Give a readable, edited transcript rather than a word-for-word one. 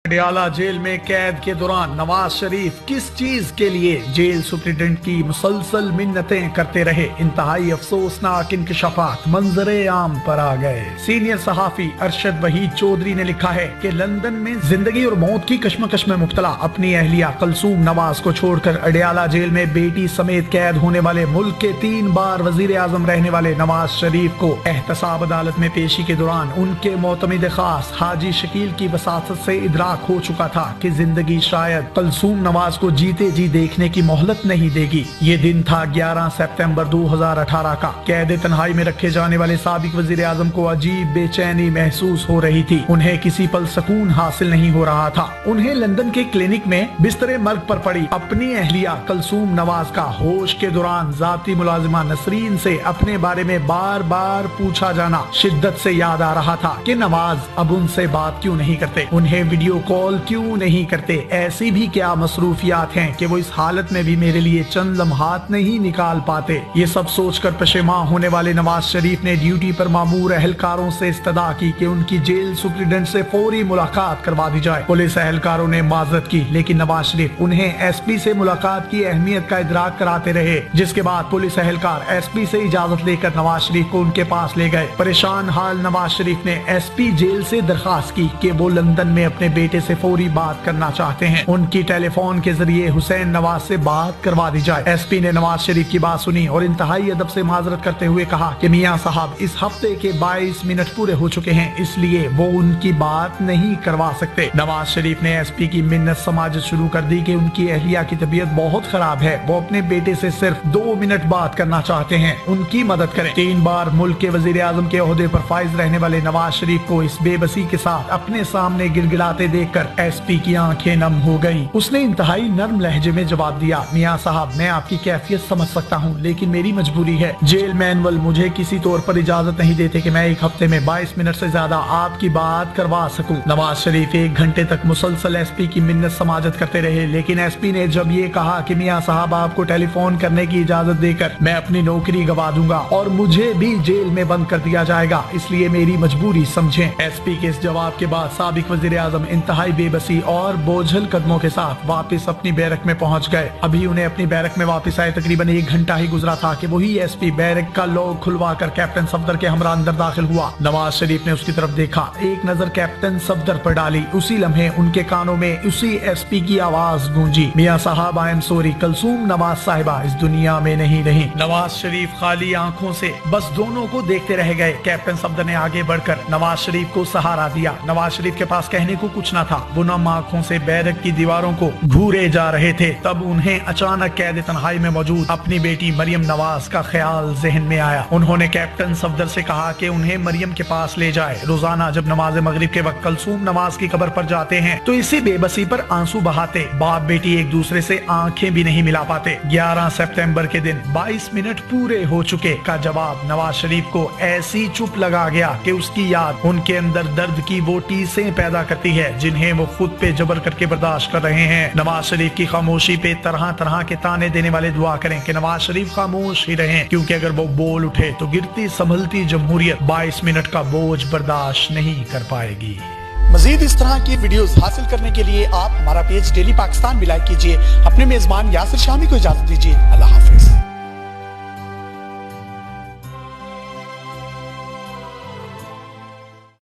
Adiala jail में कैद के दौरान नवाज शरीफ किस चीज के लिए जेल सुप्रिंटेंडेंट की मुसलसल मिन्नतें करते रहे, इंतहाई अफसोसनाक इंकशाफात मंजरे आम पर आ गए। सीनियर सहाफी अरशद वहीद चौधरी ने लिखा है कि लंदन में जिंदगी और मौत की कश्मकश में मुब्तला अपनी अहलिया कलसूम नवाज को छोड़कर अडियाला जेल में बेटी समेत कैद होने वाले मुल्क के 3 बार वजीर आजम रहने वाले नवाज शरीफ को एहतसाब अदालत में पेशी के दौरान उनके मोतमिद खास हाजी शकील की वसातत से इदराक हो चुका था कि जिंदगी शायद कलसूम नवाज को जीते जी देखने की मोहलत नहीं देगी। ये दिन था 11 सितंबर 2018 का। कैद तन्हाई में रखे जाने वाले साबिक वजीर आजम को अजीब बेचैनी महसूस हो रही थी। उन्हें किसी पल सुकून हासिल नहीं हो रहा था। उन्हें लंदन के क्लिनिक में बिस्तरे मर्ग पर पड़ी अपनी अहलिया कलसूम नवाज का होश के दौरान जाती मुलाजिमा नसरीन से अपने बारे में बार बार पूछा जाना शिद्दत से याद आ रहा था कि नवाज अब उनसे बात क्यों नहीं करते, उन्हें वीडियो कॉल क्यों नहीं करते, ऐसी भी क्या मसरूफियात हैं कि वो इस हालत में भी मेरे लिए चंद लम्हात नहीं निकाल पाते। ये सब सोचकर पशेमा होने वाले नवाज शरीफ ने ड्यूटी पर मामूर अहलकारों से इस्तदा की कि उनकी जेल सुप्रिंटेंडेंट से फौरी मुलाकात करवा दी जाए। पुलिस अहलकारों ने माजरत की, लेकिन नवाज शरीफ उन्हें एसपी से मुलाकात की अहमियत का इदराक कराते रहे, जिसके बाद पुलिस अहलकार एसपी से इजाजत लेकर नवाज शरीफ को उनके पास ले गए। परेशान हाल नवाज शरीफ ने एसपी जेल से दरखास्त की कि वो लंदन में अपने बेटे से फौरी बात करना चाहते हैं। उनकी टेलीफोन के जरिए हुसैन नवाज से बात करवा दी जाए। एसपी ने नवाज शरीफ की बात सुनी और इंतहाई अदब से माजरत करते हुए कहा कि मियां साहब इस हफ्ते के 22 मिनट पूरे हो चुके हैं, इसलिए वो उनकी बात नहीं करवा सकते। नवाज शरीफ ने एसपी की मिन्नत समाजत शुरू कर दी कि उनकी अहलिया की तबीयत बहुत खराब है, वो अपने बेटे से सिर्फ 2 मिनट बात करना चाहते हैं, उनकी मदद करें। 3 बार मुल्क के वजीर आजम के ओहदे पर फाइज रहने वाले नवाज शरीफ को इस बेबसी के साथ अपने सामने गिड़गिड़ाते देखकर एसपी की आंखें नम हो गईं। उसने इंतहाई नर्म लहजे में जवाब दिया, मियां साहब मैं आपकी कैफियत समझ सकता हूं, लेकिन मेरी मजबूरी है। जेल मैनुअल मुझे किसी तौर पर इजाजत नहीं देते कि मैं एक हफ्ते में 22 मिनट से ज्यादा आपकी बात करवा सकूं। नवाज शरीफ 1 घंटे तक मुसलसल एसपी की मिन्नत समाजत करते रहे, लेकिन एसपी ने जब ये कहा कि मियां साहब आपको टेलीफोन करने की इजाजत देकर मैं अपनी नौकरी गवा दूंगा और मुझे भी जेल में बंद कर दिया जाएगा, इसलिए मेरी मजबूरी समझें। एसपी के इस जवाब के बाद साबिक वजीर आजम इंतहाई बेबसी और बोझल कदमों के साथ वापस अपनी बैरक में पहुंच गए। अभी उन्हें अपनी बैरक में वापस आए तकरीबन 1 घंटा ही गुजरा था कि वही एसपी बैरक का लॉक खुलवाकर कैप्टन सफदर के हमरा अंदर दाखिल हुआ। नवाज शरीफ ने उसकी तरफ देखा, एक नजर कैप्टन सफदर पर डाली। उसी लम्हे उनके कानों में उसी एसपी की आवाज गूंजी, मियां साहब I am sorry, Kulsoom Nawaz साहिबा इस दुनिया में नहीं रही। नवाज शरीफ खाली आंखों से बस दोनों को देखते रह गए। कैप्टन सफदर ने आगे बढ़कर नवाज शरीफ को सहारा दिया। नवाज शरीफ के पास कहने को कुछ न था, वो नम आंखों से बैरक की दीवारों को घूरे जा रहे थे। तब उन्हें अचानक कैद तन्हाई में मौजूद अपनी बेटी मरियम नवाज का ख्याल जहन में आया। उन्होंने कैप्टन सफदर से कहा कि उन्हें मरियम के पास ले जाए। रोजाना जब नमाज मगरिब के वक्त कलसूम नवाज की कब्र पर जाते हैं तो इसी बेबसी पर आंसू बहाते बाप बेटी एक दूसरे से आंखें भी नहीं मिला पाते। 11 सितंबर के दिन 22 मिनट पूरे हो चुके का जवाब नवाज शरीफ को ऐसी चुप लगा गया कि उसकी याद उनके अंदर दर्द की वो टीसें पैदा करती है जिन्हें वो खुद पे जबर करके बर्दाश्त कर रहे हैं। नवाज शरीफ की खामोशी पे तरह तरह के ताने देने वाले दुआ करें कि नवाज शरीफ खामोश ही रहें, क्योंकि अगर वो बोल उठे तो गिरती संभलती जमहूरियत 22 मिनट का बोझ बर्दाश्त नहीं कर पाएगी। मजीद इस तरह की वीडियोस हासिल करने के लिए आप हमारा पेज डेली पाकिस्तान भी लाइक कीजिए। अपने मेजबान यासिर शामी को इजाजत दीजिए। अल्लाह हाफिज।